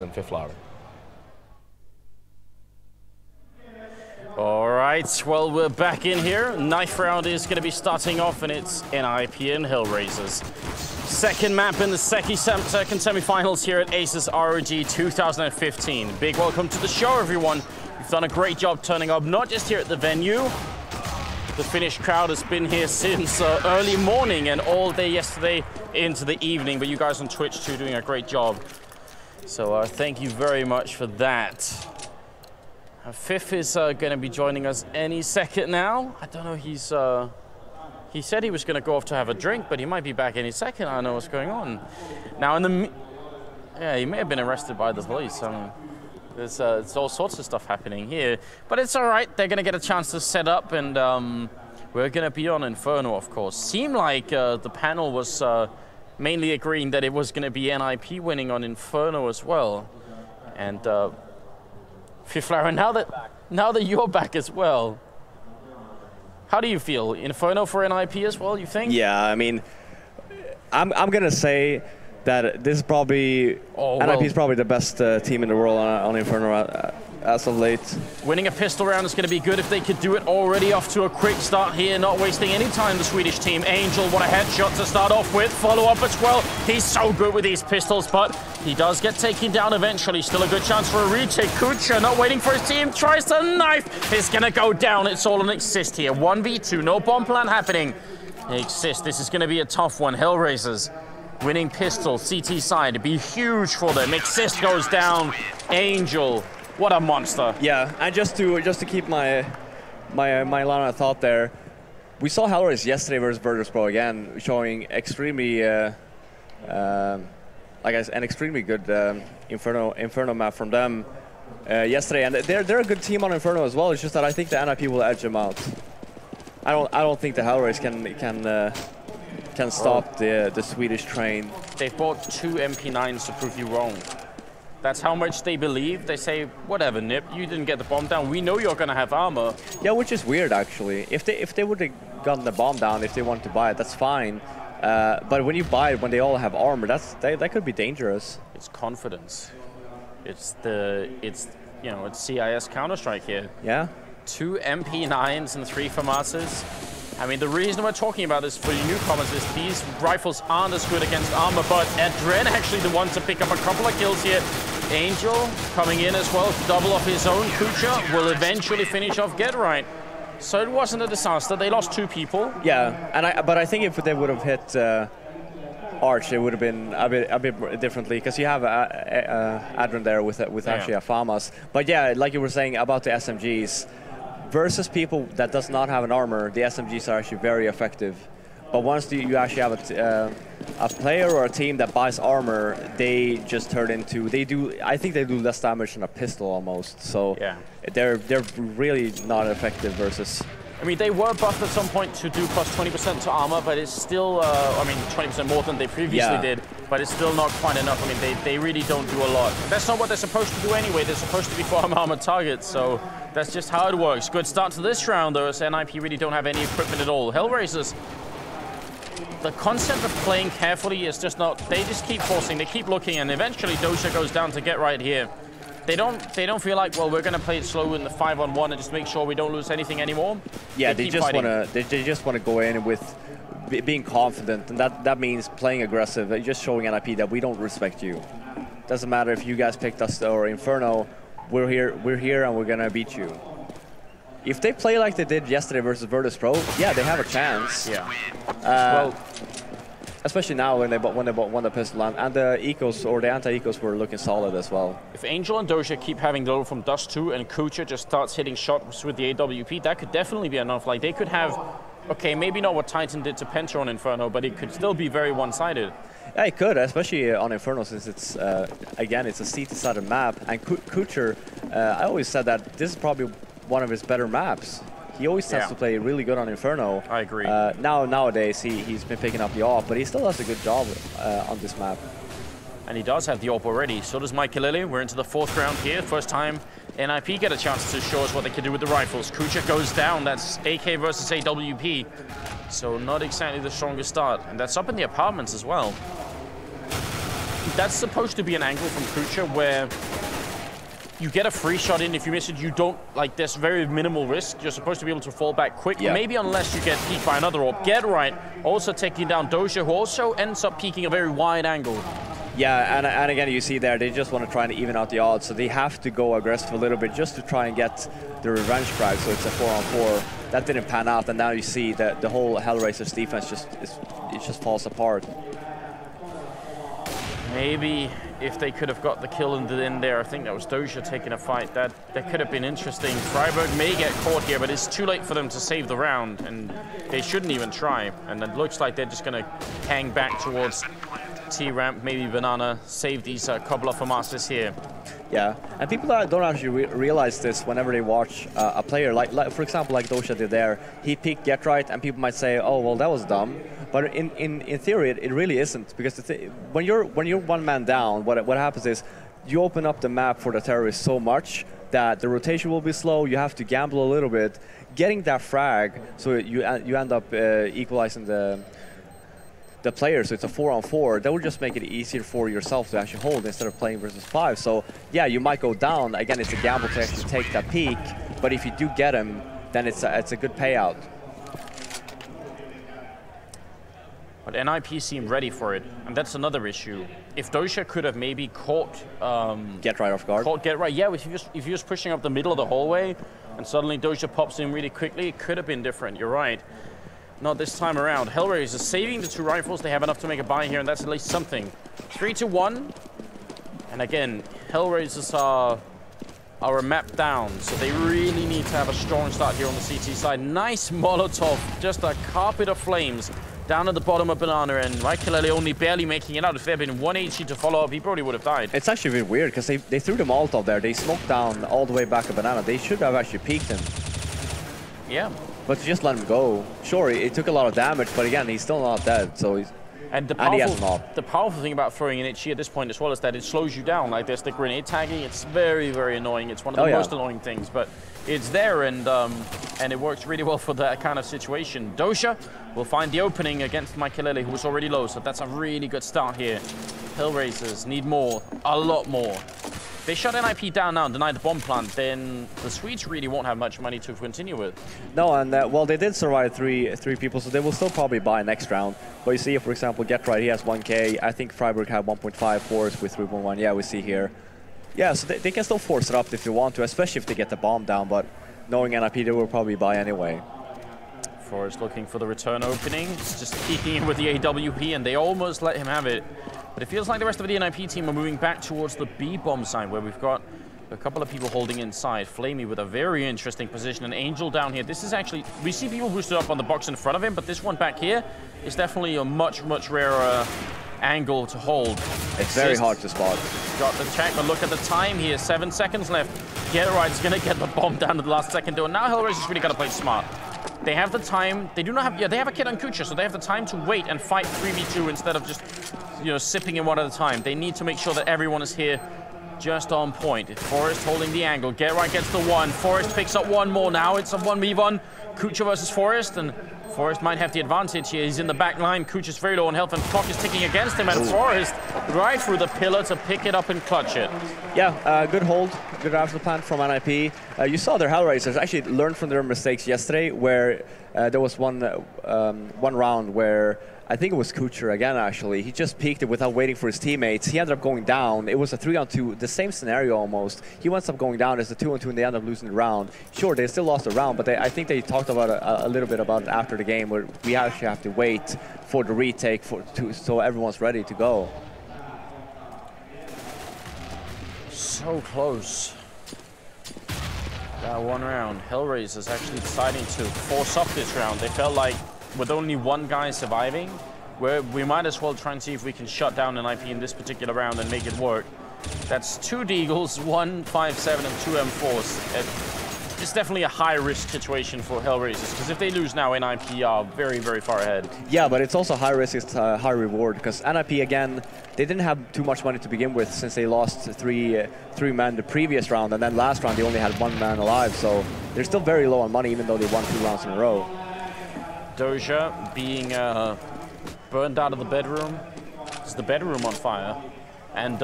and fifth flower. All right, well, we're back in here. Ninth round is going to be starting off, and it's NiP and HellRaisers. Second map in the second semifinals here at ASUS ROG 2015. Big welcome to the show, everyone. You've done a great job turning up, not just here at the venue. The Finnish crowd has been here since early morning and all day yesterday into the evening, but you guys on Twitch too doing a great job. So thank you very much for that. Fifth is going to be joining us any second now. I don't know, he said he was going to go off to have a drink, but he might be back any second. I don't know what's going on. Now, yeah, he may have been arrested by the police. There's all sorts of stuff happening here, but it's all right. They're going to get a chance to set up, and we're going to be on Inferno, of course. Seemed like the panel was mainly agreeing that it was going to be NiP winning on Inferno as well. And fifth flower, now that you're back as well, how do you feel? Inferno for NiP as well, you think? Yeah, I mean, I'm gonna say that this is probably NiP is probably the best team in the world on Inferno as of late. Winning a pistol round is going to be good if they could do it already. Off to a quick start here, not wasting any time, the Swedish team. Angel, what a headshot to start off with. Follow up as well. He's so good with these pistols, but he does get taken down eventually. Still a good chance for a retake. Kucha not waiting for his team, tries to knife. It's going to go down. It's all an Exist here. 1v2, no bomb plan happening. Exist, this is going to be a tough one. HellRaisers winning pistol, CT side. It'd be huge for them. Exist goes down. Angel, what a monster. Yeah, and just to keep my line of thought there, we saw HellRaisers yesterday versus Virtus Pro again, showing extremely, I guess, an extremely good Inferno map from them yesterday, and they're a good team on Inferno as well. It's just that I think the NiP will edge them out. I don't think the HellRaisers can stop the Swedish train. They've bought 2 MP9s to prove you wrong. That's how much they believe. They say, whatever, NiP, you didn't get the bomb down. We know you're going to have armor. Yeah, which is weird, actually. If they would have gotten the bomb down, if they wanted to buy it, that's fine. But when you buy it, when they all have armor, that could be dangerous. It's confidence. It's CIS Counter-Strike here. Yeah. 2 MP9s and 3 FAMASs. I mean, the reason we're talking about this for you newcomers is these rifles aren't as good against armor, but Adren actually the one to pick up a couple of kills here. Angel coming in as well, double off his own. Kucha will eventually finish off Get Right. So it wasn't a disaster. They lost 2 people. Yeah, but I think if they would have hit Arch, it would have been a bit differently, because you have Adren there with actually a FAMAS. But yeah, like you were saying about the SMGs, versus people that does not have an armor, the SMGs are actually very effective. But once you actually have a player or a team that buys armor, they just turn into, I think they do less damage than a pistol almost. So yeah, they're really not effective versus. I mean, they were buffed at some point to do plus 20% to armor, but it's still, I mean, 20% more than they previously did, but it's still not quite enough. I mean, they really don't do a lot. That's not what they're supposed to do anyway. They're supposed to be farm armor targets, so that's just how it works. Good start to this round, though, as NiP really don't have any equipment at all. HellRaisers, the concept of playing carefully is just not, they just keep forcing, they keep looking, and eventually Doja goes down to Get Right here. They don't feel like, well, we're going to play it slow in the 5-on-1 and just make sure we don't lose anything anymore. Yeah, they just want to go in with being confident, and that means playing aggressive, just showing NiP that we don't respect you. Doesn't matter if you guys picked us or Inferno, we're here and we're going to beat you. If they play like they did yesterday versus Virtus Pro, yeah, they have a chance. Yeah. Well, especially now when they won the pistol, and the ecos or the anti-ecos were looking solid as well. If Angel and Doja keep having the load from Dust 2 and Kucha just starts hitting shots with the AWP, that could definitely be enough. Like, they could have, okay, maybe not what Titan did to Penta on Inferno, but it could still be very one-sided. Yeah, it could, especially on Inferno, since it's, again, it's a CT-sided map. And Kucher, I always said that this is probably one of his better maps. He always tends to play really good on Inferno. I agree. Nowadays, he's been picking up the AWP, but he still does a good job on this map. And he does have the AWP already. So does Mike Lily. We're into the 4th round here. First time NiP get a chance to show us what they can do with the rifles. Kucha goes down. That's AK versus AWP. So not exactly the strongest start. And that's up in the apartments as well. that's supposed to be an angle from Kucha where you get a free shot in. If you miss it, you don't, like, there's very minimal risk. You're supposed to be able to fall back quick, maybe unless you get peeked by another orb. Get right, also taking down Doja, who also ends up peeking a very wide angle. Yeah, and again, you see there, they just want to try and even out the odds, so they have to go aggressive a little bit just to try and get the revenge frag, so it's a 4-on-4. That didn't pan out, and now you see that the whole HellRaisers defense just falls apart. Maybe if they could have got the kill in there, I think that was Doja taking a fight. That could have been interesting. Freiburg may get caught here, but it's too late for them to save the round, and they shouldn't even try. And it looks like they're just going to hang back towards T-Ramp, maybe Banana, save these couple of FAMASs here. Yeah, and people that don't actually realize this whenever they watch a player, like for example, like Doja did there, he peeked Get Right, and people might say, oh, well, that was dumb. But in theory, it really isn't, because when you're one man down, what happens is you open up the map for the terrorists so much that the rotation will be slow. You have to gamble a little bit, getting that frag, so you end up equalizing the players. So it's a 4-on-4. That would just make it easier for yourself to actually hold instead of playing versus 5. So yeah, you might go down. Again, it's a gamble to actually take that peak, but if you do get him, then it's a good payout. But NiP seemed ready for it, and that's another issue. If Doja could have maybe caught Get Right off guard. Caught Get Right, yeah. If you're just pushing up the middle of the hallway, and suddenly Doja pops in really quickly, it could have been different. You're right. Not this time around. HellRaisers saving the 2 rifles. They have enough to make a buy here, and that's at least something. 3-1, and again, HellRaisers are a map down, so they really need to have a strong start here on the CT side. Nice Molotov, just a carpet of flames down at the bottom of Banana, and Mikelele only barely making it out. If there had been 1 HE to follow up, he probably would have died. It's actually a bit weird, because they threw the Molotov there. They smoked down all the way back at Banana. They should have actually peeked him. Yeah. But just let him go. Sure, it took a lot of damage, but again, he's still not dead, so he's... And the powerful thing about throwing an HE at this point as well is that it slows you down. Like, there's the grenade tagging. It's very, very annoying. It's one of the most annoying things, but it's there, and it works really well for that kind of situation. Doja will find the opening against Mikelele, who was already low, so that's a really good start here. HellRaisers need more, a lot more. They shut NiP down now and deny the bomb plant, then the Swedes really won't have much money to continue with. No, and well, they did survive three people, so they will still probably buy next round. But you see, for example, Get Right, he has 1K. I think Freiburg have 1.5 force with 3.1. Yeah, we see here. Yeah, so they can still force it up if they want to, especially if they get the bomb down, but knowing NiP, they will probably buy anyway. Forrest looking for the return opening, just peeking in with the AWP, and they almost let him have it. But it feels like the rest of the NiP team are moving back towards the B-bomb side, where we've got a couple of people holding inside. Flamey with a very interesting position, and Angel down here. This is actually, we see people boosted up on the box in front of him, but this one back here is definitely a much, much rarer angle to hold. It's very hard to spot. Got the check, but look at the time here. 7 seconds left. Get Right is going to get the bomb down to the last second, though. And now HellRaisers really got to play smart. They have the time. They do not have. Yeah, they have a kid on Kucha, so they have the time to wait and fight 3v2 instead of just, you know, sipping in one at a time. They need to make sure that everyone is here just on point. Forrest holding the angle. Get Right gets the one. Forrest picks up one more now. It's a 1v1. Kucha versus Forrest, and Forrest might have the advantage here. He's in the back line. Kucha's very low on health, and clock is ticking against him, and Forrest right through the pillar to pick it up and clutch it. Yeah, good hold, good rifle plant from NiP. You saw their HellRaisers actually learned from their mistakes yesterday, where there was one round where I think it was Kucher again, actually. He just peeked it without waiting for his teammates. He ended up going down. It was a 3-on-2, the same scenario almost. He ends up going down as a 2-on-2, and they end up losing the round. Sure, they still lost the round, but I think they talked about it a little bit about it after the game, where we actually have to wait for the retake so everyone's ready to go. So close. That one round. HellRaisers actually deciding to force up this round. They felt like with only one guy surviving, we might as well try and see if we can shut down NiP in this particular round and make it work. That's 2 Deagles, 1 5.7, and 2 M4s. It's definitely a high-risk situation for HellRaisers, because if they lose now, NiP are very, very far ahead. Yeah, but it's also high risk, it's high reward, because NiP, again, they didn't have too much money to begin with, since they lost three men the previous round, and then last round they only had 1 man alive, so they're still very low on money, even though they won 2 rounds in a row. Doja being burned out of the bedroom. Is the bedroom on fire? And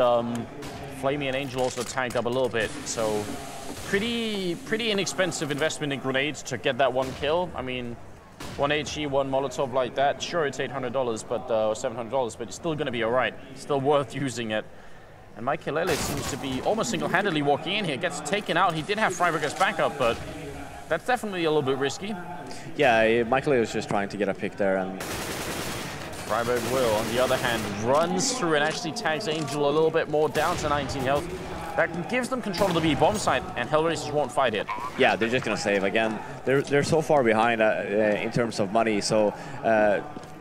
Flamey and Angel also tagged up a little bit, so pretty inexpensive investment in grenades to get that one kill. I mean, one HE, one Molotov like that, sure, it's $800, but or $700, but it's still going to be all right. Still worth using it. And Mikelele seems to be almost single-handedly walking in here. Gets taken out. He did have Freiburg as backup, but that's definitely a little bit risky. Yeah, Mikelele was just trying to get a pick there, and Freiburg will, on the other hand, runs through and actually tags Angel a little bit more, down to 19 health. That gives them control of the B bomb site, and HellRaisers won't fight it. Yeah, they're just going to save again. They're so far behind in terms of money, so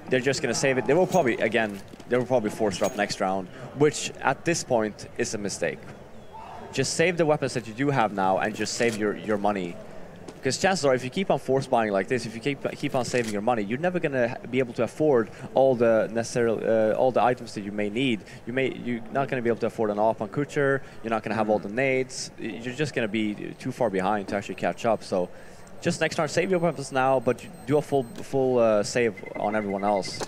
they're just going to save it. They will probably force drop next round, which at this point is a mistake. Just save the weapons that you do have now and just save your money. Because chances are, if you keep on force buying like this, if you keep on saving your money, you're never going to be able to afford all the all the items that you may need. You're not going to be able to afford an AWP on Kucher. You're not going to have all the nades. You're just going to be too far behind to actually catch up. So, just next turn, save your weapons now, but do a full save on everyone else.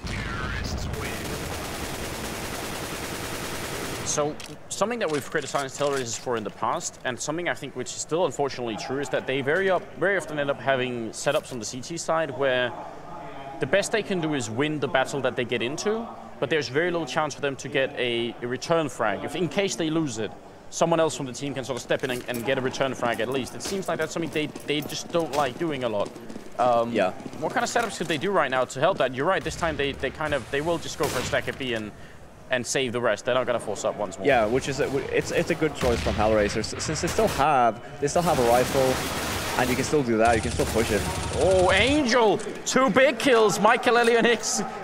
So, something that we've criticized HellRaisers for in the past, and something I think which is still unfortunately true, is that they very often end up having setups on the CT side where the best they can do is win the battle that they get into, but there's very little chance for them to get a return frag. If in case they lose it, someone else from the team can sort of step in and get a return frag at least. It seems like that's something they just don't like doing a lot. Yeah. What kind of setups could they do right now to help that? You're right, this time they will just go for a stack at B and save the rest. They're not going to force up once more. Yeah, which is it's a good choice from HellRaisers, since they still have a rifle, and you can still do that. You can still push it. Oh, Angel! 2 big kills. Mikelele and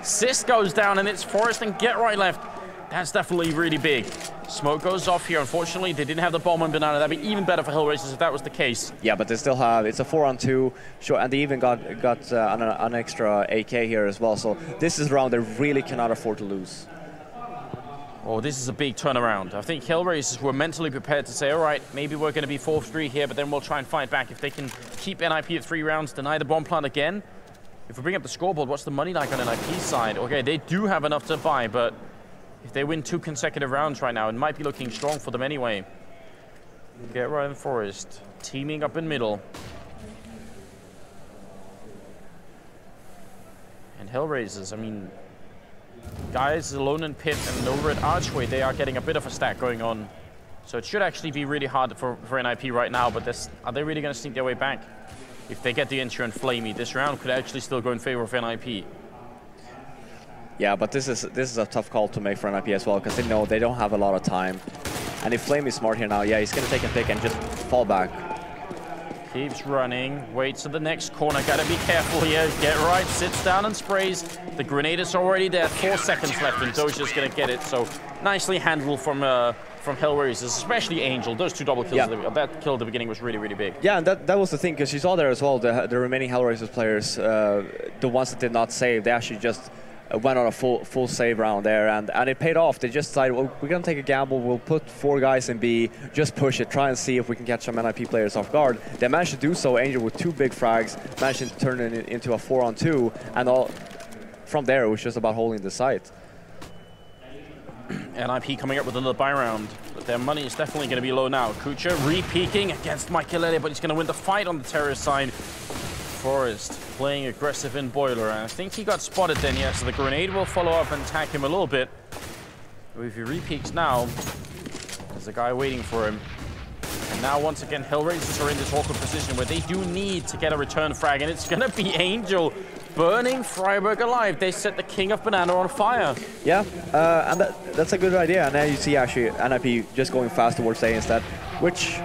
Sis goes down, and it's Forrest and Get Right left. That's definitely really big. Smoke goes off here. Unfortunately, they didn't have the bomb on Banana. That'd be even better for HellRaisers if that was the case. Yeah, but they still have, it's a 4-on-2, sure, and they even got an extra AK here as well. So this is a round they really cannot afford to lose. Oh, this is a big turnaround. I think HellRaisers were mentally prepared to say, all right, maybe we're going to be 4-3 here, but then we'll try and fight back. If they can keep NiP at 3 rounds, deny the bomb plant again. If we bring up the scoreboard, what's the money like on NiP's side? Okay, they do have enough to buy, but if they win 2 consecutive rounds right now, it might be looking strong for them anyway. Get Right in Forest, teaming up in middle. And HellRaisers, I mean, guys alone in pit and over at Archway, they are getting a bit of a stack going on. So it should actually be really hard for NiP right now, but are they really going to sneak their way back? If they get the entry on Flamey, this round could actually still go in favor of NiP. Yeah, but this is a tough call to make for NiP as well, because they know they don't have a lot of time. And if Flamey is smart here now, yeah, he's going to take a pick and just fall back. Keeps running, waits at the next corner, gotta be careful here. Get Right, sits down and sprays. The grenade is already there, 4 seconds left, and Doja's gonna get it. So nicely handled from HellRaisers, especially Angel. Those 2 double kills, yeah. That kill at the beginning was really, really big. Yeah, and that was the thing, because you saw there as well, the remaining HellRaisers players, the ones that did not save, they actually just went on a full save round there, and it paid off. They just decided, well, we're going to take a gamble, we'll put 4 guys in B, just push it, try and see if we can catch some NiP players off guard. They managed to do so. Angel with 2 big frags, managed to turn it into a 4-on-2, and from there it was just about holding the site. NiP coming up with another buy round, but their money is definitely going to be low now. Kucher re-peeking against Mikelele, but he's going to win the fight on the terrorist side. Forrest playing aggressive in Boiler, and I think he got spotted then, yeah, so the grenade will follow up and attack him a little bit. If he re-peeks now, there's a guy waiting for him. And now once again, HellRaisers are in this awkward position where they do need to get a return frag, and it's gonna be Angel burning Freiburg alive. They set the King of Banana on fire. Yeah, and that's a good idea, and now you see actually NiP just going fast towards A instead, which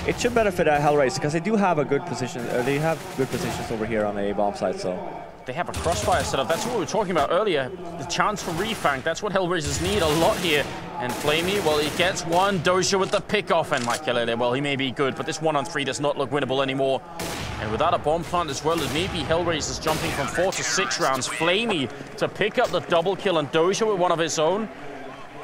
it should benefit HellRaisers, because they do have a good position. They have good positions over here on the A bomb side. So they have a crossfire setup. That's what we were talking about earlier. The chance for refang. That's what HellRaisers need a lot here. And Flamey, well, he gets one. Doja with the pick off, and Mikelele, well, he may be good, but this 1-on-3 does not look winnable anymore. And without a bomb plant as well, it may be HellRaisers jumping from 4 to 6 rounds. Flamey to pick up the double kill, and Doja with one of his own.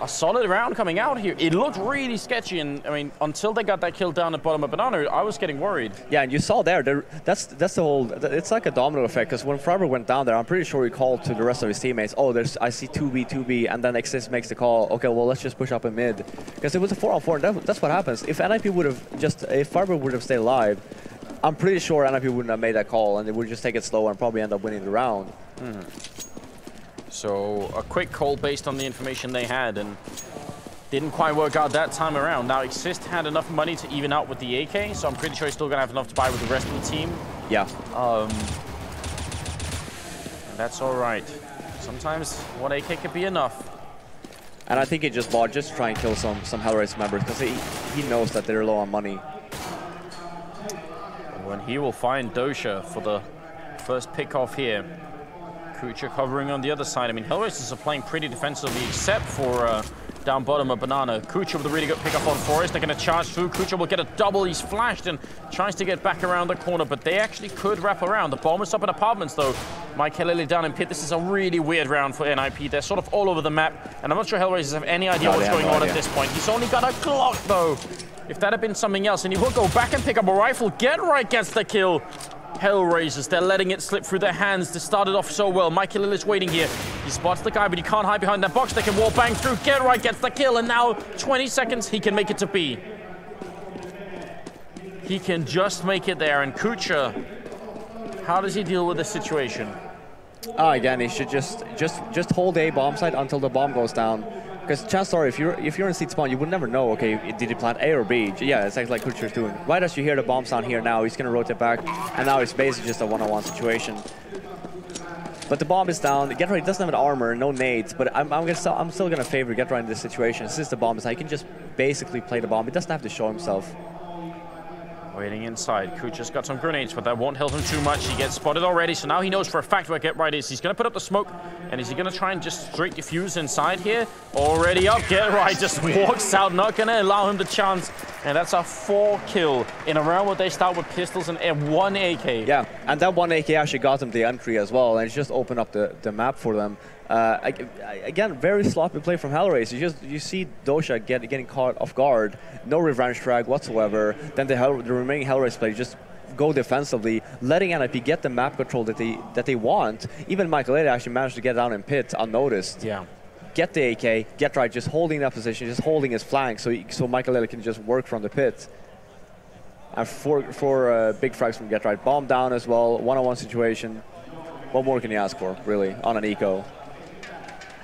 a solid round coming out here. It looked really sketchy, and I mean, until they got that kill down at bottom of Banana, I was getting worried. Yeah, and you saw that's the whole, it's like a domino effect, because when friberg went down there, I'm pretty sure he called to the rest of his teammates, oh, I see 2B, and then Exist makes the call, okay, well, let's just push up in mid. Because it was a 4-on-4, and that's what happens. If NiP would have if friberg would have stayed alive, I'm pretty sure NiP wouldn't have made that call, and they would just take it slow and probably end up winning the round. So a quick call based on the information they had, and didn't quite work out that time around. Now Exist had enough money to even out with the AK, so I'm pretty sure he's still gonna have enough to buy with the rest of the team. Yeah. That's all right. Sometimes one AK could be enough. And I think he just bought just to try and kill some HellRaisers members, because he knows that they're low on money. When he will find Dosha for the first pick off here. Kucha covering on the other side. I mean, HellRaisers are playing pretty defensively, except for down bottom of Banana. Kucha with a really good pick up on Forest. They're going to charge through. Kucha will get a double. He's flashed and tries to get back around the corner, but they actually could wrap around. The bomb is up in apartments, though. Michael down in pit. This is a really weird round for NiP. They're sort of all over the map, and I'm not sure HellRaisers have any idea what's going on at this point. He's only got a Glock, though. If that had been something else, and he will go back and pick up a rifle. Get right gets the kill. HellRaisers, they're letting it slip through their hands. They started off so well. Michael is waiting here. He spots the guy, but he can't hide behind that box. They can wall bang through. Get right gets the kill, and now 20 seconds, he can make it to B. He can just make it there, and Kucha, how does he deal with the situation? Again, he should just hold A bomb site until the bomb goes down. Because chances are, if you're in seed spawn, you would never know, okay, did he plant A or B? Yeah, it's like Kucha's doing. Right as you hear the bomb sound here now, he's going to rotate back, and now it's basically just a one-on-one situation. But the bomb is down. Get right doesn't have an armor, no nades, but I'm still going to favor Get right in this situation. Since the bomb is down, he can just basically play the bomb. He doesn't have to show himself. Waiting inside. Kucha's got some grenades, but that won't help him too much. He gets spotted already, so now he knows for a fact where Get Right is. He's going to put up the smoke, and is he going to try and just straight defuse inside here? Already up. Get Right just walks out, not going to allow him the chance. And that's a 4 kill in a round where they start with pistols and 1 AK. Yeah, and that 1 AK actually got them the entry as well, and it's just opened up the map for them. Again, very sloppy play from HellRaisers. You see Dosha getting caught off guard, no revenge drag whatsoever. Then the remaining HellRaisers players just go defensively, letting NiP get the map control that they want. Even Michael actually managed to get down in pit unnoticed. Yeah. Get the AK, Get Right just holding that position, just holding his flank, so Michael can just work from the pit. And four big frags from Get Right. Bomb down as well, one-on-one situation. What more can you ask for, really, on an eco?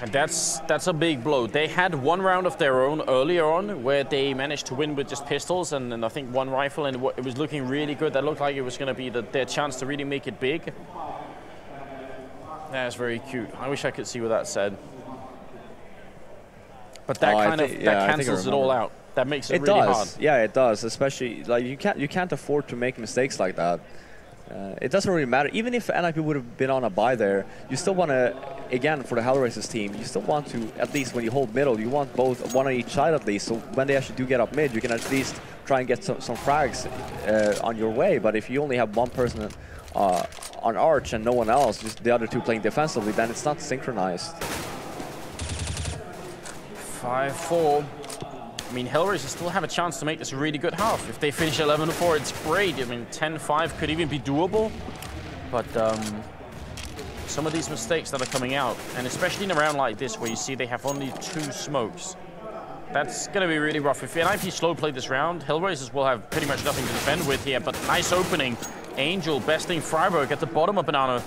And that's a big blow. They had one round of their own earlier on where they managed to win with just pistols and I think 1 rifle, and it was looking really good. That looked like it was going to be their chance to really make it big. That's very cute. I wish I could see what that said. But that that cancels it all out. That makes it really hard. Yeah, it does. Especially like you can't afford to make mistakes like that. It doesn't really matter. Even if NiP would have been on a buy there, you still want to, again, for the HellRaisers team, you still want to, at least when you hold middle, you want both, one on each side at least. So when they actually do get up mid, you can at least try and get some frags on your way. But if you only have one person on Arch and no one else, just the other 2 playing defensively, then it's not synchronized. 5-4. I mean, HellRaisers still have a chance to make this a really good half. If they finish 11-4, it's great. I mean, 10-5 could even be doable. But some of these mistakes that are coming out, and especially in a round like this where you see they have only 2 smokes, that's going to be really rough. If NiP slow play this round, HellRaisers will have pretty much nothing to defend with here. But nice opening. Angel besting friberg at the bottom of Banana.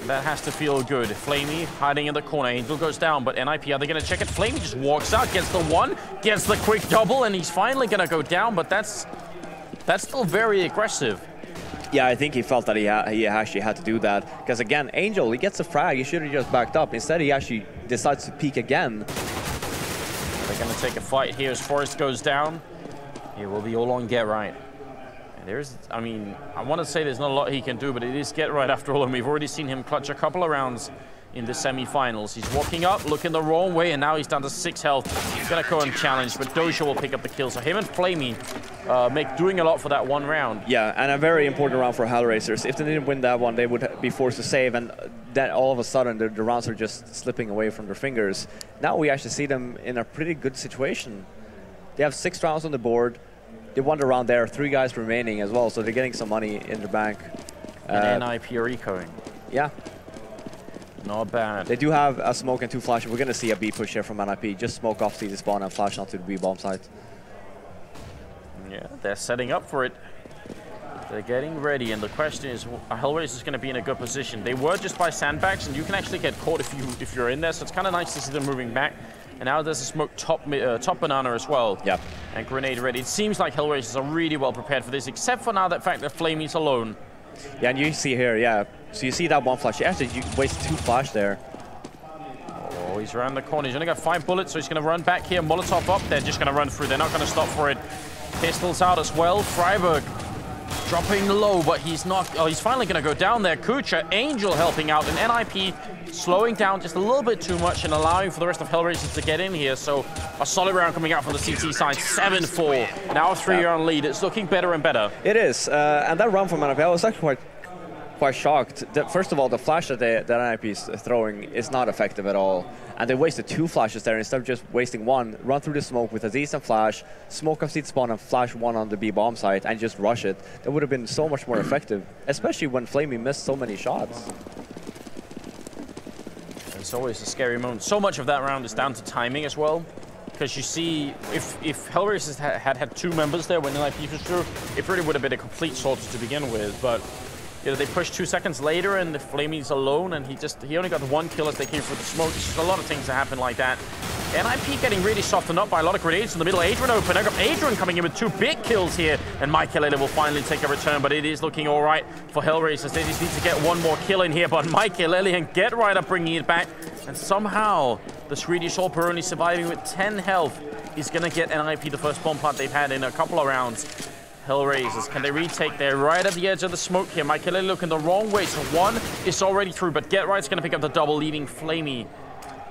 That has to feel good. Flamey hiding in the corner. Angel goes down, but NiP, are they going to check it? Flamey just walks out, gets the 1, gets the quick double, and he's finally going to go down, but that's still very aggressive. Yeah, I think he felt that he actually had to do that. Because again, Angel, he gets a frag. He should have just backed up. Instead, he actually decides to peek again. They're going to take a fight here as Forest goes down. It will be all on Get Right. I mean, I want to say there's not a lot he can do, but it is Get Right after all, and we've already seen him clutch a couple of rounds in the semi-finals. He's walking up, looking the wrong way, and now he's down to 6 health. He's going to go and challenge, but Dosha will pick up the kill. So him and Flamey doing a lot for that 1 round. Yeah, and a very important round for HellRaisers. If they didn't win that one, they would be forced to save, and then all of a sudden the rounds are just slipping away from their fingers. Now we actually see them in a pretty good situation. They have 6 rounds on the board. They won the round there, 3 guys remaining as well, so they're getting some money in their bank. And NiP are ecoing. Yeah. Not bad. They do have a smoke and 2 flashes. We're going to see a B push here from NiP. Just smoke off CT spawn and flash onto the B bomb site. Yeah, they're setting up for it. They're getting ready, and the question is, HellRaisers is going to be in a good position. They were just by sandbags, and you can actually get caught if you're in there, so it's kind of nice to see them moving back. And now there's a smoke top banana as well. Yep. And grenade ready. It seems like HellRaisers are really well prepared for this, except for now that fact that Flamey's alone. Yeah, and you see here, yeah. So you see that 1 flash. He actually wasted 2 flash there. Oh, he's around the corner. He's only got 5 bullets, so he's going to run back here. Molotov up. They're just going to run through. They're not going to stop for it. Pistols out as well. Freiburg dropping low, but he's not. Oh, he's finally going to go down there. Kucha, Angel helping out, and NiP slowing down just a little bit too much and allowing for the rest of HellRaisers to get in here. So a solid round coming out from the CT side. 7-4. Now a 3-round lead. It's looking better and better. It is, and that round from NiP, I was actually quite shocked. First of all, the flash that NiP is throwing is not effective at all. And they wasted 2 flashes there instead of just wasting 1. Run through the smoke with a decent flash, smoke off CT spawn and flash 1 on the B bomb site and just rush it. That would have been so much more effective, especially when Flamey missed so many shots. It's always a scary moment. So much of that round is down to timing as well. Because you see, if HellRaisers had 2 members there when NiP was through, it really would have been a complete slaughter to begin with. But you know, they pushed 2 seconds later, and the Flamey's alone, and he only got 1 kill as they came through the smoke. There's just a lot of things that happen like that. NiP getting really softened up by a lot of grenades in the middle. Adrian open. I got Adrian coming in with 2 big kills here, and Michael will finally take a return, but it is looking all right for HellRaisers. They just need to get 1 more kill in here, but Michael and Get Right up bringing it back, and somehow the Swedish Hopper only surviving with 10 health. He's going to get NiP the first bomb plant they've had in a couple of rounds. HellRaisers, can they retake? They're right at the edge of the smoke here. Michael looking the wrong way, so 1 is already through, but Get Right's going to pick up the double, leaving Flamey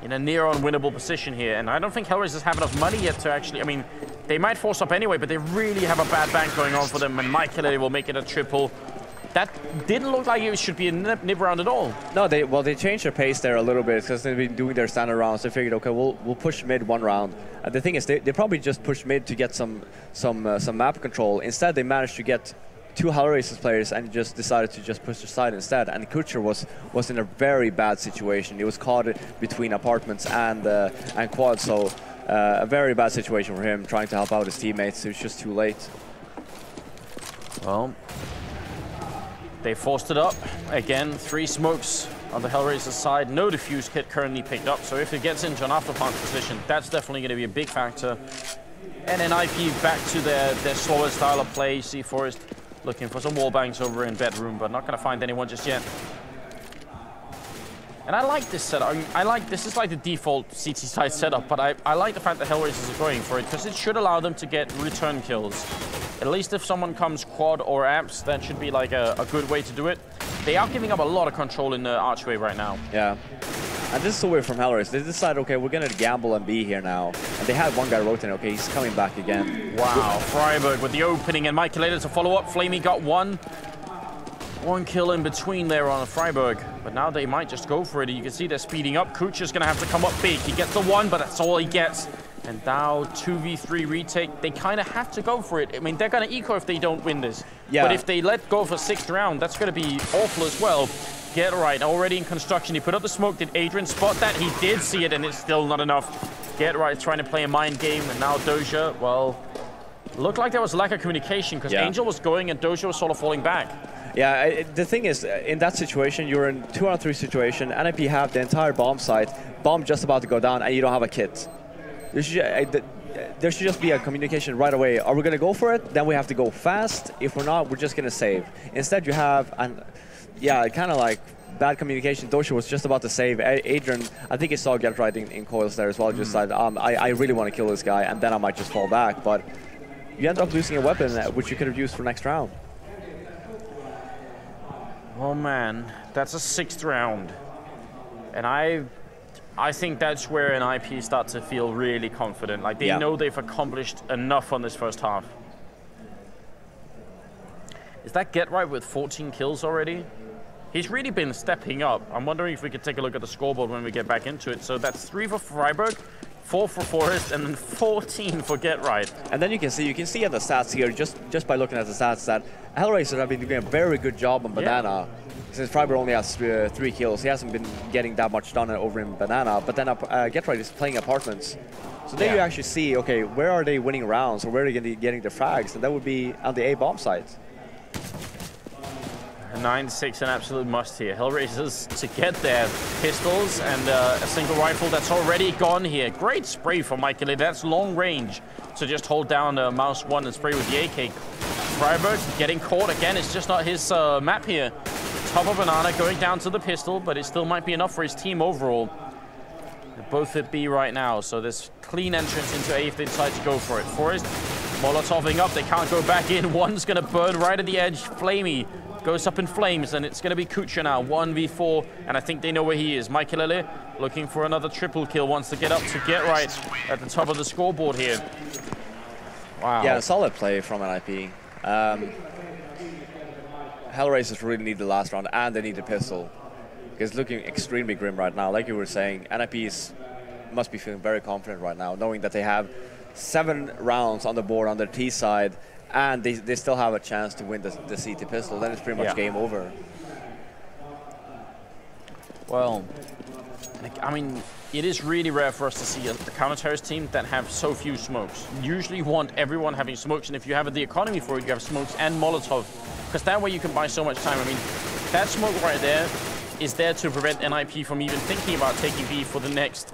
in a near unwinnable position here. And I don't think HellRaisers have enough money yet to actually, I mean, they might force up anyway, but they really have a bad bank going on for them, and Michael will make it a triple. That didn't look like it should be a nip round at all. No, they changed their pace there a little bit because they've been doing their standard rounds. They figured, okay, we'll push mid 1 round. And the thing is, they probably just pushed mid to get some map control. Instead, they managed to get 2 HellRaisers players and just decided to just push the side instead. And Kucher was in a very bad situation. He was caught between apartments and quad, so a very bad situation for him, trying to help out his teammates. It was just too late. Well, they forced it up. Again, 3 smokes on the HellRaisers side. No defuse kit currently picked up, so if it gets into an afterplant position, that's definitely going to be a big factor. And then NiP back to their slower style of play. See Forest looking for some wall bangs over in bedroom, but not going to find anyone just yet. And I like this setup. I like, this is like the default CT side setup, but I like the fact that HellRaisers are going for it, because it should allow them to get return kills. At least if someone comes quad or apps, that should be like a good way to do it. They are giving up a lot of control in the archway right now. Yeah. And this is so weird from HellRaisers. They decided, okay, we're going to gamble and be here now. And they had 1 guy rotating. Okay, he's coming back again. Wow, Freiburg with the opening, and Michael to follow up. Flamey got 1 kill in between there on Freiburg. But now they might just go for it. You can see they're speeding up. Kucha's going to have to come up big. He gets the 1, but that's all he gets. And now 2v3 retake. They kind of have to go for it. I mean, they're going to eco if they don't win this. Yeah. But if they let go for 6th round, that's going to be awful as well. Get Right, already in construction. He put up the smoke. Did Adrian spot that? He did see it, and it's still not enough. Get Right trying to play a mind game, and now Doja, well, looked like there was lack of communication, because Angel was going and Doja was sort of falling back. Yeah, the thing is, in that situation, you're in 2-on-3 situation. NiP have the entire bomb site, bomb just about to go down, and you don't have a kit. There should just be a communication right away. Are we going to go for it? Then we have to go fast. If we're not, we're just going to save. Instead, you have, kind of like bad communication. Doja was just about to save. Adrian, I think he saw Get Right in coils there as well. Just like, I really want to kill this guy, and then I might just fall back. But you end up losing a weapon which you could have used for next round. Oh man, that's a 6th round. And I think that's where NiP start to feel really confident. Like, they know they've accomplished enough on this first half. Is that Get Right with 14 kills already? He's really been stepping up. I'm wondering if we could take a look at the scoreboard when we get back into it. So that's 3 for Freiburg, 4 for Forest, and then 14 for Get Right. And then you can see at the stats here, just by looking at the stats, that HellRaisers have been doing a very good job on Banana. Since Freiburg only has 3 kills, he hasn't been getting that much done over in Banana. But then Get Right is playing Apartments. So there you actually see, okay, where are they winning rounds, or where are they getting the frags? And that would be on the A bomb site. 9-6, an absolute must here. HellRaisers to get their pistols and a single rifle that's already gone here. Great spray from Michael. That's long range. So just hold down mouse 1 and spray with the AK. Freiburg getting caught again. It's just not his map here. Top of Banana going down to the pistol, but it still might be enough for his team overall. They're both at B right now, so there's clean entrance into A if they decide to go for it. Forest Molotoving up. They can't go back in. One's going to burn right at the edge. Flamey goes up in flames, and it's going to be Kucha now, 1v4, and I think they know where he is. Michael looking for another triple kill, wants to get up to Get Right at the top of the scoreboard here. Wow. Yeah, solid play from NiP. HellRaisers really need the last round, and they need the pistol. It's looking extremely grim right now. Like you were saying, NiP must be feeling very confident right now, knowing that they have 7 rounds on the board on their T side, and they still have a chance to win the CT pistol. Then it's pretty much game over. Well, I mean, it is really rare for us to see a counter-terrorist team that have so few smokes. Usually you want everyone having smokes, and if you have the economy for it, you have smokes and Molotov, because that way you can buy so much time. I mean, that smoke right there is there to prevent NiP from even thinking about taking B for the next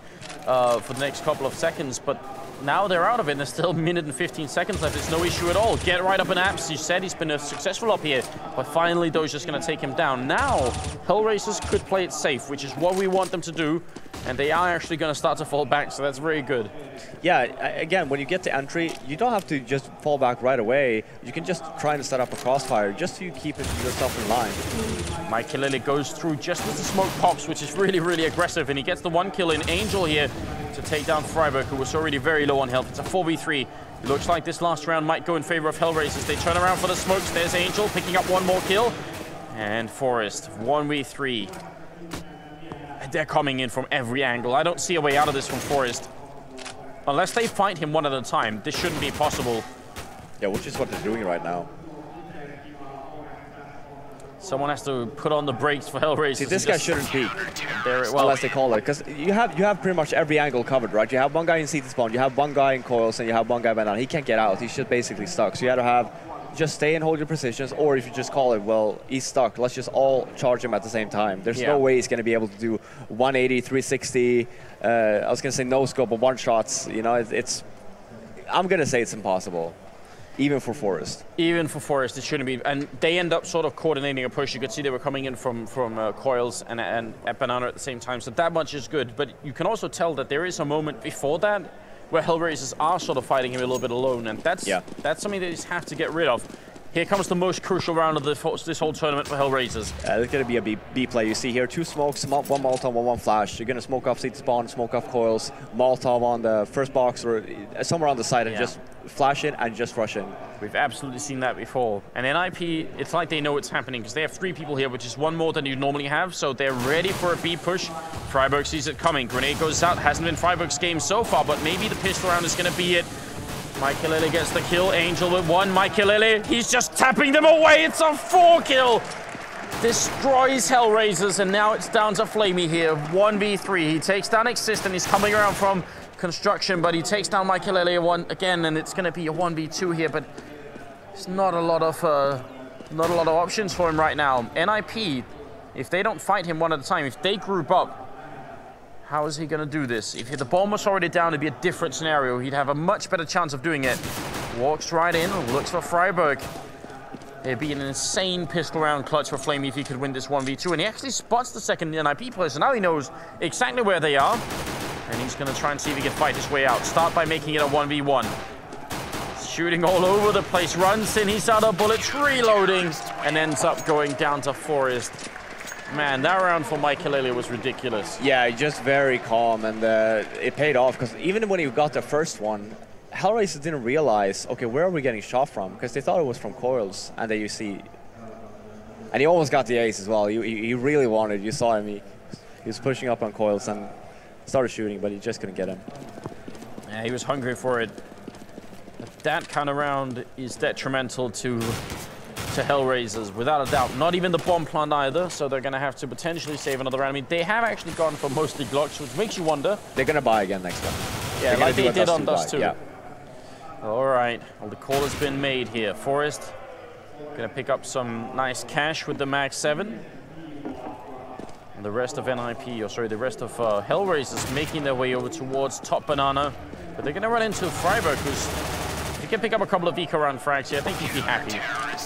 couple of seconds, but now they're out of it, and there's still a minute and 15 seconds left. It's no issue at all. Get Right up in apps. You said he's been successful up here, but finally Doja's going to take him down. Now, HellRaisers could play it safe, which is what we want them to do, and they are actually going to start to fall back, so that's very good. Yeah, again, when you get to entry, you don't have to just fall back right away. You can just try and set up a crossfire just to keep yourself in line. Michael goes through just as the smoke pops, which is really, really aggressive, and he gets the 1 kill in Angel here to take down Freiburg, who was already very low on health. It's a 4v3. It looks like this last round might go in favor of HellRaisers. They turn around for the smokes. There's Angel picking up 1 more kill. And Forest, 1v3. They're coming in from every angle. I don't see a way out of this from Forest. Unless they fight him one at a time, this shouldn't be possible. Yeah, which is what they're doing right now. Someone has to put on the brakes for HellRaisers. See, this guy shouldn't peek, unless they call it, because you have pretty much every angle covered, right? You have one guy in CT spawn, you have one guy in coils, and you have one guy Banana. He can't get out. He's just basically stuck. So you either have just stay and hold your positions, or if you just call it, well, he's stuck. Let's just all charge him at the same time. There's no way he's going to be able to do 180, 360. I was going to say no scope, but 1 shots. You know, I'm going to say it's impossible. Even for Forest. Even for Forest, it shouldn't be. And they end up sort of coordinating a push. You could see they were coming in from coils and at Banana at the same time. So that much is good. But you can also tell that there is a moment before that where HellRaisers are sort of fighting him a little bit alone. And that's something they just have to get rid of. Here comes the most crucial round of this whole tournament for HellRaisers. There's going to be a B play. You see here 2 smokes, 1 Molotov, 1 flash. You're going to smoke off CT spawn, smoke off coils, Molotov on the first box or somewhere on the side, and just flash in and just rush in. We've absolutely seen that before. And NiP, it's like they know it's happening, because they have 3 people here, which is 1 more than you normally have, so they're ready for a B push. Freiburg sees it coming. Grenade goes out. Hasn't been Freiburg's game so far, but maybe the pistol round is going to be it. Michael gets the kill. Angel with 1. Michael, he's just tapping them away. It's a 4 kill. Destroys HellRaisers, and now it's down to Flamey here. 1v3. He takes down Exist, and he's coming around from construction, but he takes down Michael again, and it's going to be a 1v2 here, but it's not a lot of options for him right now. NiP, if they don't fight him one at a time, if they group up, how is he going to do this? If the bomb was already down, it'd be a different scenario. He'd have a much better chance of doing it. Walks right in, looks for Freiburg. It'd be an insane pistol round clutch for Flamey if he could win this 1v2. And he actually spots the second NiP player, so now he knows exactly where they are. And he's going to try and see if he can fight his way out. Start by making it a 1v1. Shooting all over the place, runs in, he's out of bullets, reloading, and ends up going down to Forest. Man, that round for Michael was ridiculous. Yeah, just very calm, and it paid off, because even when he got the first one, HellRaisers didn't realize, okay, where are we getting shot from? Because they thought it was from coils, and then you see And he almost got the ace as well. He really wanted. You saw him. He was pushing up on coils and started shooting, but he just couldn't get him. Yeah, he was hungry for it. But that kind of round is detrimental to HellRaisers, without a doubt. Not even the bomb plant either, so they're going to have to potentially save another round. I mean, they have actually gone for mostly Glocks, which makes you wonder. They're going to buy again next time. Yeah, like they did on Dust 2. Yeah. All right, well, the call has been made here. Forest going to pick up some nice cash with the Mag 7. And the rest of NiP, or sorry, the rest of HellRaisers making their way over towards top banana. But they're going to run into Freiburg, who's... If he can pick up a couple of eco round frags here, I think he'd be happy.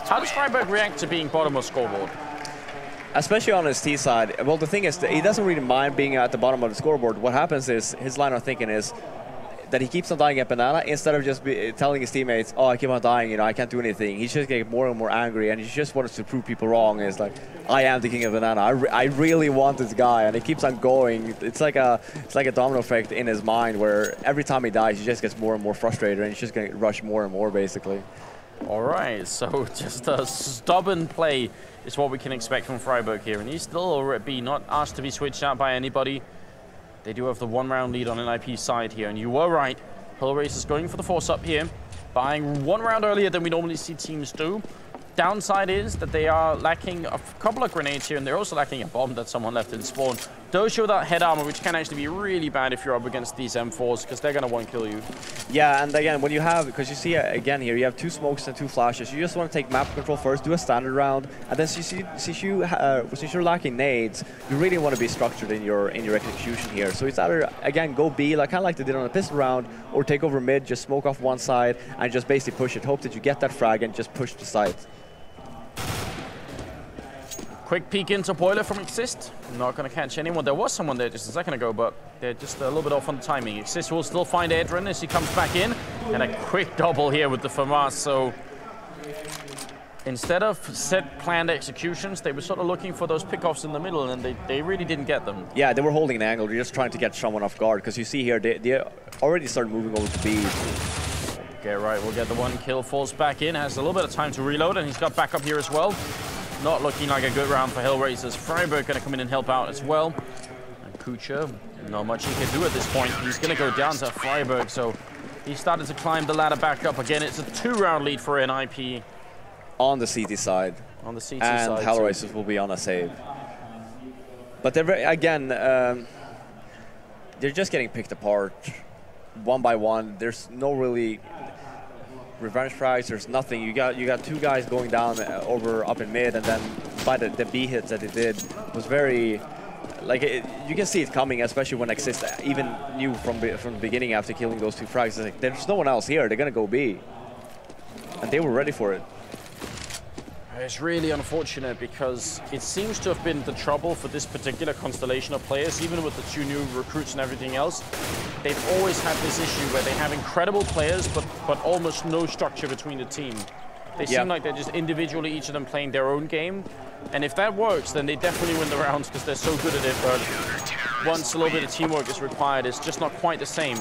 How does Freiburg react to being bottom of scoreboard? Especially on his T side. Well, the thing is, that he doesn't really mind being at the bottom of the scoreboard. What happens is, his line of thinking is that he keeps on dying at banana instead of just telling his teammates, oh, I keep on dying, you know, I can't do anything. He's just getting more and more angry, and he just wants to prove people wrong. It's like, I am the king of banana. I really want this guy, and he keeps on going. It's like a domino effect in his mind where every time he dies, he just gets more and more frustrated, and he's just going to rush more and more, basically. All right, so just a stubborn play is what we can expect from Freiburg here, and he's still not asked to be switched out by anybody. They do have the 1-round lead on NiP's side here, and you were right. HellRaisers going for the force up here, buying 1 round earlier than we normally see teams do. Downside is that they are lacking a couple of grenades here, and they're also lacking a bomb that someone left in spawn. Dojo without head armor, which can actually be really bad if you're up against these M4s, because they're going to one-kill you. Yeah, and again, when you have, because you see, again here, you have 2 smokes and 2 flashes. You just want to take map control first, do a standard round, and then since you're lacking nades, you really want to be structured in your execution here. So it's either, again, go B, like kind of like they did on the pistol round, or take over mid, just smoke off one side, and just basically push it. Hope that you get that frag and just push the site. Quick peek into Boiler from Exist. Not going to catch anyone. There was someone there just a second ago, but they're just a little bit off on the timing. Exist will still find Edrin as he comes back in. And a quick double here with the FAMAS. So instead of set planned executions, they were sort of looking for those pickoffs in the middle, and they really didn't get them. Yeah, they were holding an angle. They're just trying to get someone off guard. Because you see here, they already started moving over to B. Okay, right. We'll get the 1 kill. Falls back in. Has a little bit of time to reload, and he's got backup here as well. Not looking like a good round for HellRaisers. Freiburg going to come in and help out as well. And Kucha, not much he can do at this point. He's going to go down to Freiburg, so he started to climb the ladder back up again. It's a 2-round lead for NiP. On the CT side. On the CT side. And HellRaisers will be on a save. But they're again, they're just getting picked apart one by one. There's no really revenge frags, there's nothing. You got 2 guys going down up in mid, and then by the B hits that it did was very, like, you can see it coming, especially when Exist even knew from the beginning after killing those 2 frags. It's like, there's no one else here, they're gonna go B, and they were ready for it. It's really unfortunate because it seems to have been the trouble for this particular constellation of players, even with the 2 new recruits and everything else. They've always had this issue where they have incredible players, but almost no structure between the team. They seem like they're just individually, each of them playing their own game. And if that works, then they definitely win the rounds because they're so good at it. But once a little bit of teamwork is required, it's just not quite the same.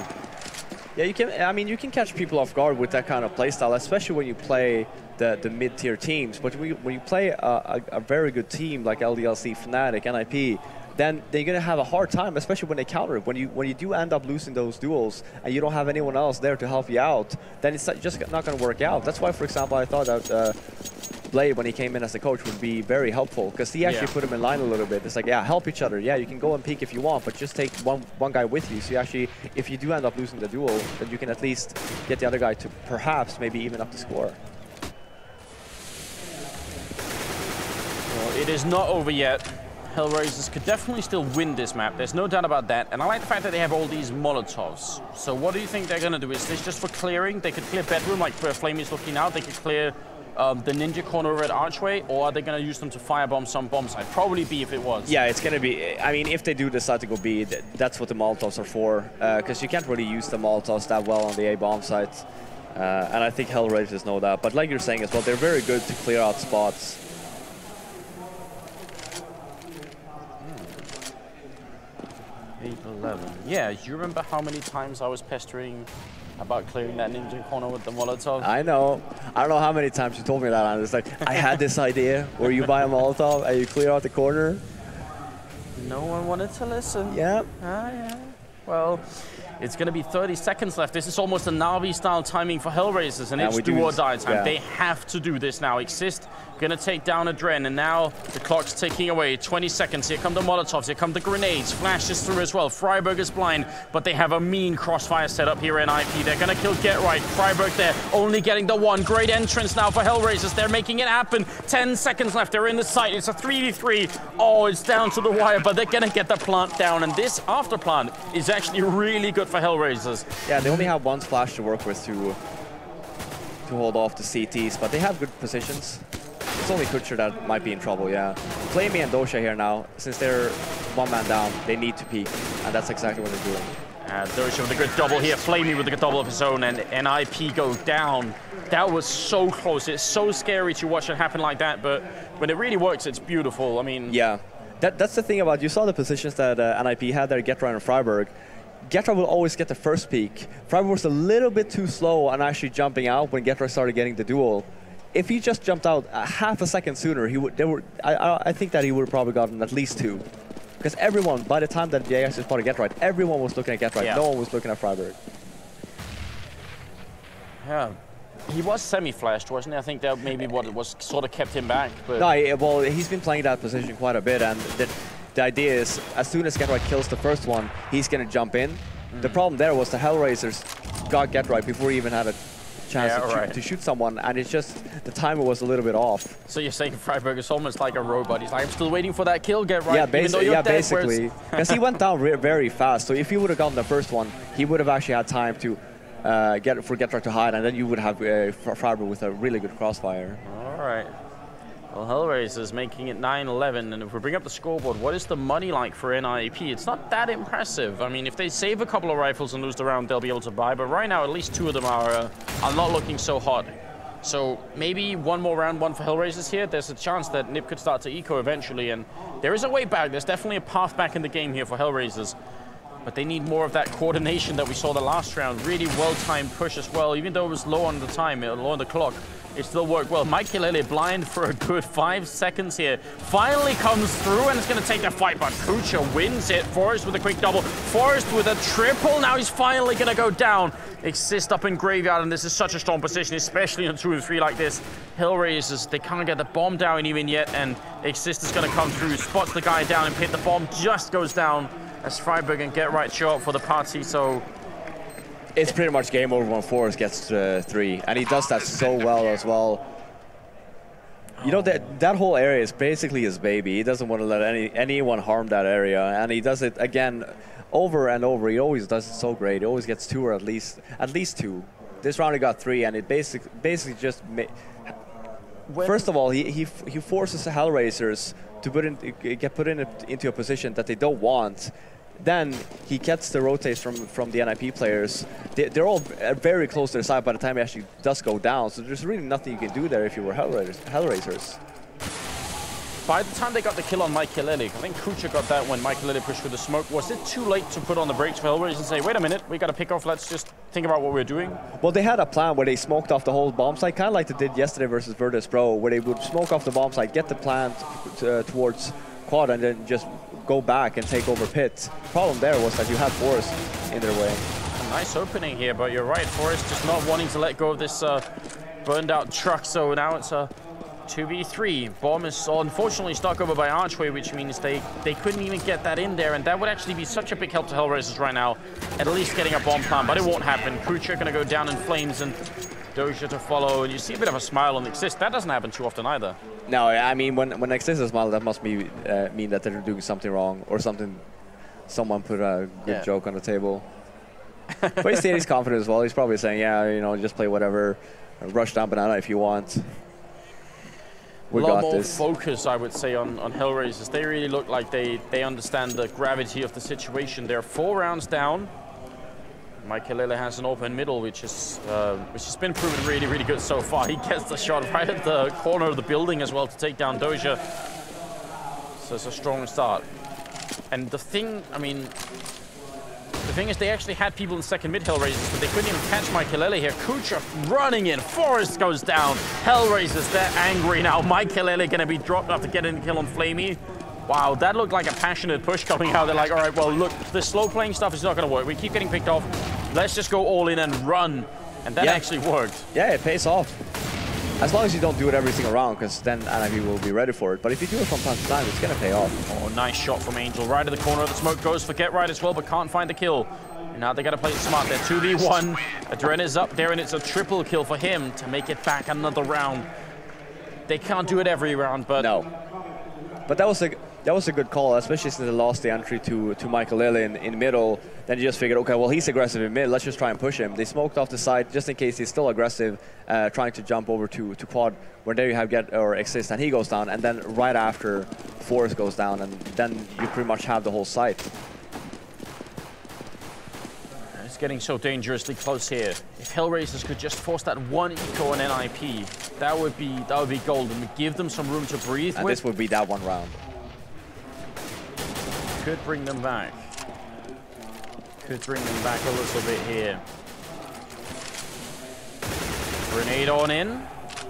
Yeah, you can. I mean, you can catch people off guard with that kind of playstyle, especially when you play the mid-tier teams. But when you play a very good team like LDLC, Fnatic, NiP, then they're going to have a hard time, especially when they counter it. When you do end up losing those duels and you don't have anyone else there to help you out, then it's just not going to work out. That's why, for example, I thought that Blade, when he came in as a coach, would be very helpful, because he actually put him in line a little bit. It's like, yeah, help each other. Yeah, you can go and peek if you want, but just take one guy with you. So you actually, if you do end up losing the duel, then you can at least get the other guy to perhaps maybe even up the score. Well, it is not over yet. HellRaisers could definitely still win this map. There's no doubt about that. And I like the fact that they have all these Molotovs. So what do you think they're going to do? Is this just for clearing? They could clear bedroom, like where Flame is looking out. They could clear the ninja corner over at Archway, or are they going to use them to firebomb some bomb site? Probably B if it was. Yeah, it's going to be, I mean, if they do decide to go B, that's what the Molotovs are for, because you can't really use the Molotovs that well on the A bomb sites. And I think HellRaisers know that. But like you're saying as well, they're very good to clear out spots. 8-11. Yeah, you remember how many times I was pestering about clearing that ninja corner with the Molotov. I know. I don't know how many times you told me that, and it's like, I had this idea where you buy a Molotov and you clear out the corner. No one wanted to listen. Yeah. Yeah. Well, it's going to be 30 seconds left. This is almost a Navi-style timing for HellRaisers, and it's do or die time. Yeah. They have to do this now. Exist going to take down Adren, and now the clock's ticking away. 20 seconds. Here come the Molotovs. Here come the grenades. Flashes through as well. Freiburg is blind, but they have a mean crossfire set up here in NiP. They're going to kill Get Right. Freiburg there, only getting the one. Great entrance now for HellRaisers. They're making it happen. 10 seconds left. They're in the site. It's a 3v3. Oh, it's down to the wire, but they're going to get the plant down, and this after plant is actually really good for HellRaisers. Yeah, they only have one splash to work with to hold off the CTs, but they have good positions. It's only Kutcher that might be in trouble, yeah. Flamey and Dosha here now. Since they're one man down, they need to peek, and that's exactly what they're doing. Dosha with a good double here. Flamey with a good double of his own, and NiP go down. That was so close. It's so scary to watch it happen like that, but when it really works, it's beautiful. I mean... Yeah, that's the thing about, you saw the positions that NiP had there, Getra and Freiburg. Getra will always get the first peek. Freiburg was a little bit too slow on actually jumping out when Getra started getting the duel. If he just jumped out half a second sooner, he would. I think that he would have probably gotten at least 2, because everyone, by the time that they actually spotted Get Right, everyone was looking at Get Right. Yeah. No one was looking at Freiburg. Yeah, he was semi-flashed, wasn't he? I think that maybe what it was sort of kept him back. But no, well, he's been playing that position quite a bit, and the idea is, as soon as Get Right kills the first one, he's going to jump in. The problem there was the HellRaisers got Get Right before he even had a chance to shoot someone, and it's just the timer was a little bit off. So you're saying Freiburg is almost like a robot. He's like, I'm still waiting for that kill, Get Right. Yeah, basically. Because he went down very fast, so if he would have gotten the first one, he would have actually had time to Get Right to hide, and then you would have Freiburg with a really good crossfire. All right. Well, HellRaisers making it 9-11, and if we bring up the scoreboard, what is the money like for NiP? It's not that impressive. I mean, if they save a couple of rifles and lose the round, they'll be able to buy, but right now at least 2 of them are not looking so hot. So maybe one more round one for HellRaisers here. There's a chance that NiP could start to eco eventually, and there is a way back. There's definitely a path back in the game here for HellRaisers. But they need more of that coordination that we saw the last round. Really well-timed push as well, even though it was low on the time, low on the clock. It still worked well. Mikelele blind for a good 5 seconds here. Finally comes through, and it's going to take the fight, but Kucha wins it. Forrest with a quick double. Forrest with a triple. Now he's finally going to go down. Exist up in Graveyard, and this is such a strong position, especially in 2 and 3 like this. HellRaisers, they can't get the bomb down even yet, and Exist is going to come through, spots the guy down, and hit the bomb just goes down as Freiburg and Get Right show up for the party, so... It's pretty much game over when Forrest gets 3, and he does that so well as well. You know, that whole area is basically his baby. He doesn't want to let anyone harm that area, and he does it again over and over. He always does it so great. He always gets 2 or at least 2. This round he got 3, and it basically just first of all, he forces the HellRaisers to get put into a position that they don't want. Then he gets the rotates from the NiP players. They're all very close to the side by the time he actually does go down. So there's really nothing you can do there if you were HellRaisers. By the time they got the kill on Mikelele, I think Kucha got that when Mikelele pushed through the smoke. Was it too late to put on the brakes for HellRaisers and say, wait a minute, we got to pick off, let's just think about what we're doing? Well, they had a plan where they smoked off the whole bomb site, kind of like they did yesterday versus Virtus Pro, where they would smoke off the bomb site, get the plant towards quad, and then just go back and take over pit. The problem there was that you had Forrest in their way. A nice opening here, but you're right, Forrest just not wanting to let go of this burned out truck, so now it's a 2v3. Bomb is unfortunately stuck over by Archway, which means they couldn't even get that in there, and that would actually be such a big help to HellRaisers right now, at least getting a bomb plant, but it won't happen. Kucha gonna go down in flames, and Doja to follow, and you see a bit of a smile on Exist. That doesn't happen too often either. No, I mean, when Exist is smile, that must mean that they're doing something wrong, or someone put a good joke on the table. But he's confident as well. He's probably saying, yeah, you know, just play whatever, rush down banana if you want. A lot more focus, I would say, on HellRaisers. They really look like they understand the gravity of the situation. They're 4 rounds down. Mikelele has an open middle, which has been proven really, really good so far. He gets the shot right at the corner of the building as well to take down Doja. So it's a strong start. And the thing, I mean, the thing is, they actually had people in second mid HellRaisers, but they couldn't even catch Mikelele here. Kucha running in. Forrest goes down. HellRaisers, they're angry now. Mikelele going to be dropped after getting the kill on Flamey. Wow, that looked like a passionate push coming out. They're like, all right, well, look, the slow playing stuff is not going to work. We keep getting picked off. Let's just go all in and run. And that actually worked. Yeah, it pays off. As long as you don't do it every single round, because then NiP will be ready for it. But if you do it from time to time, it's going to pay off. Oh, nice shot from Angel. Right in the corner of the smoke goes for Get Right as well, but can't find the kill. And now they got to play it smart. They're 2v1. Adren is up there, and it's a triple kill for him to make it back another round. They can't do it every round, but... No. But that was a good call, especially since they lost the entry to Mikelele in middle. Then you just figured, okay, well, he's aggressive in mid. Let's just try and push him. They smoked off the side just in case he's still aggressive, trying to jump over to quad, where there you have Get or Exist, and he goes down. And then right after, Forrest goes down, and then you pretty much have the whole site. It's getting so dangerously close here. If HellRaisers could just force that one eco on NiP, that would be golden. We give them some room to breathe and with. This would be that one round. Could bring them back. Could bring them back a little bit here. Grenade on in.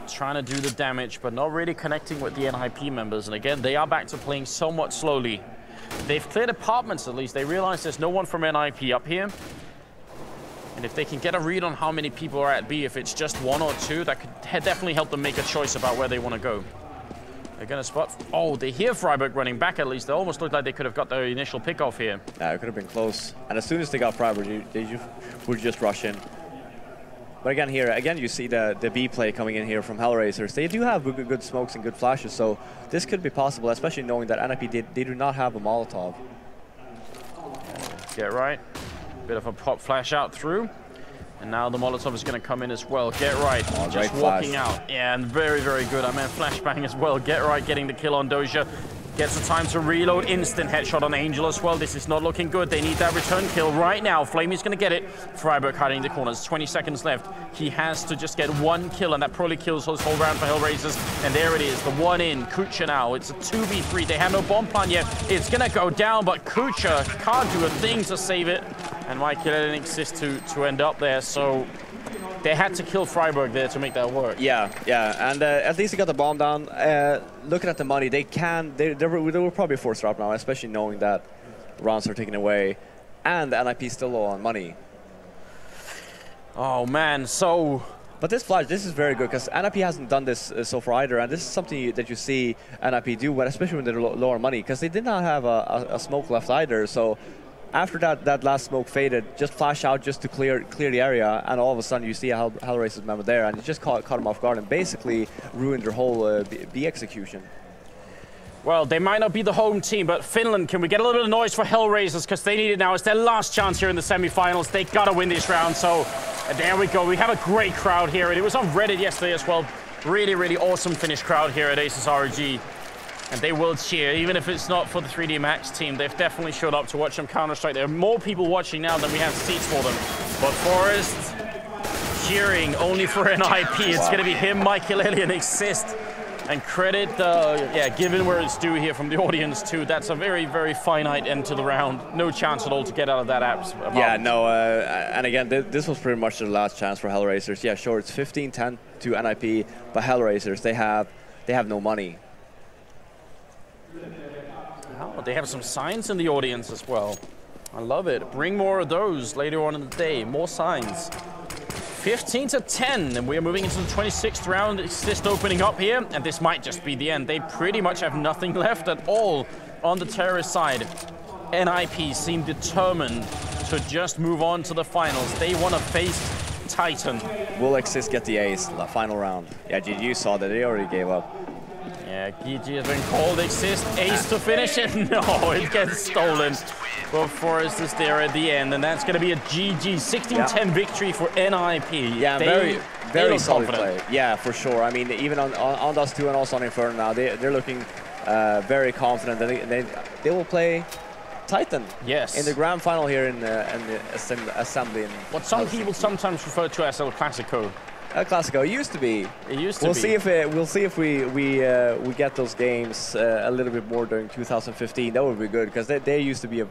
Trying to do the damage, but not really connecting with the NiP members. And again, they are back to playing somewhat slowly. They've cleared apartments at least. They realize there's no one from NiP up here. And if they can get a read on how many people are at B, if it's just one or two, that could definitely help them make a choice about where they want to go. They're going to spot... Oh, they hear Freiburg running back at least. They almost looked like they could have got their initial pick off here. Yeah, it could have been close. And as soon as they got Freiburg, they would just rush in. But again, you see the B play coming in here from HellRaisers. They do have good smokes and good flashes, so this could be possible, especially knowing that NiP, they do not have a Molotov. Get right. Bit of a pop flash out through. And now the Molotov is going to come in as well. Get Right, just walking out. Yeah, and very, very good. I meant flashbang as well. Get Right getting the kill on Doja. Gets the time to reload. Instant headshot on Angel as well. This is not looking good. They need that return kill right now. Flamey's going to get it. Freiburg hiding in the corners. 20 seconds left. He has to just get one kill, and that probably kills his whole round for HellRaisers. And there it is. The one in. Kucha now. It's a 2v3. They have no bomb plan yet. It's going to go down, but Kucha can't do a thing to save it. And Mikelele didn't exist to end up there, so they had to kill Freiburg there to make that work. Yeah, and at least he got the bomb down. Looking at the money, they will probably force drop now, especially knowing that rounds are taken away, and the NiP still low on money. Oh man, so... But this flash, this is very good, because NiP hasn't done this so far either, and this is something that you see NiP do, especially when they're lower money, because they did not have a smoke left either, so... After that last smoke faded, just flash out just to clear the area, and all of a sudden you see a HellRaisers member there, and it just caught him off guard and basically ruined their whole B execution. Well, they might not be the home team, but Finland, can we get a little bit of noise for HellRaisers, because they need it now. It's their last chance here in the semifinals. They got to win this round, so there we go. We have a great crowd here, and it was on Reddit yesterday as well. Really, really awesome Finnish crowd here at ASUS ROG. And they will cheer, even if it's not for the 3D Max team. They've definitely showed up to watch them Counter-Strike. There are more people watching now than we have seats for them. But Forrest cheering only for NiP. It's going to be him, Mikelele, and Exist. And credit, given where it's due here from the audience too. That's a very, very finite end to the round. No chance at all to get out of that apps. Yeah, no, and again, this was pretty much the last chance for HellRaisers. Yeah, sure, it's 15-10 to NiP, but HellRaisers, they have no money. Oh, they have some signs in the audience as well. I love it. Bring more of those later on in the day. More signs. 15-10, and we are moving into the 26th round. It's just opening up here, and this might just be the end. They pretty much have nothing left at all on the terrorist side. NiP seem determined to just move on to the finals. They want to face Titan. Will Exist get the ace, the final round? Yeah, GG saw that. They already gave up. Yeah, GG has been called. Exist, ace to finish it. No, it gets stolen. But Forrest is there at the end, and that's going to be a GG 16-10 victory for NiP. Yeah, very solid play. Yeah, for sure. I mean, even on Dust 2 and also on Inferno now, they're looking very confident that they will play Titan. Yes. In the grand final here in the assembly. What some people sometimes refer to as El Clasico. El Clasico. It used to be. It used to be. We'll see if we get those games a little bit more during 2015. That would be good, because they used to be a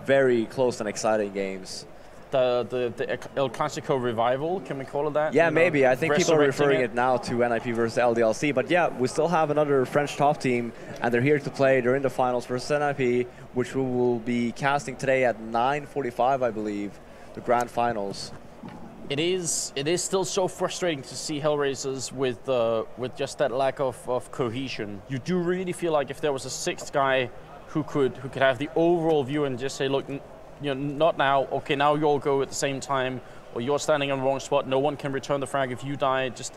very close and exciting games. The El Clasico revival, can we call it that? Yeah, maybe. I think people are referring it it now to NiP versus LDLC. But yeah, we still have another French top team, and they're here to play. They're in the finals versus NiP, which we will be casting today at 9:45, I believe, the grand finals. It is still so frustrating to see HellRaisers with just that lack of cohesion. You do really feel like if there was a sixth guy who could have the overall view and just say, look, you know, not now. Okay, now you all go at the same time, or you're standing on the wrong spot. No one can return the frag if you die. Just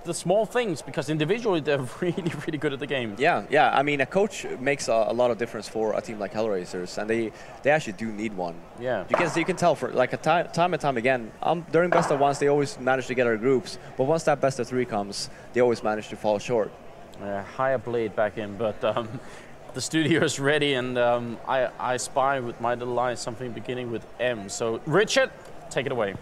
the small things, because individually they're really good at the game. Yeah. I mean, a coach makes a lot of difference for a team like HellRaisers, and they actually do need one. Yeah. You can tell for like time and time again. During best of ones, they always manage to get our groups, but once that best of three comes, they always manage to fall short. Higher blade back in, but. The studio is ready, and I spy with my little eye something beginning with M. So, Richard, take it away.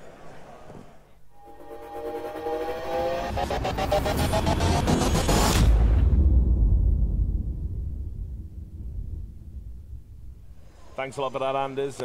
Thanks a lot for that, Anders.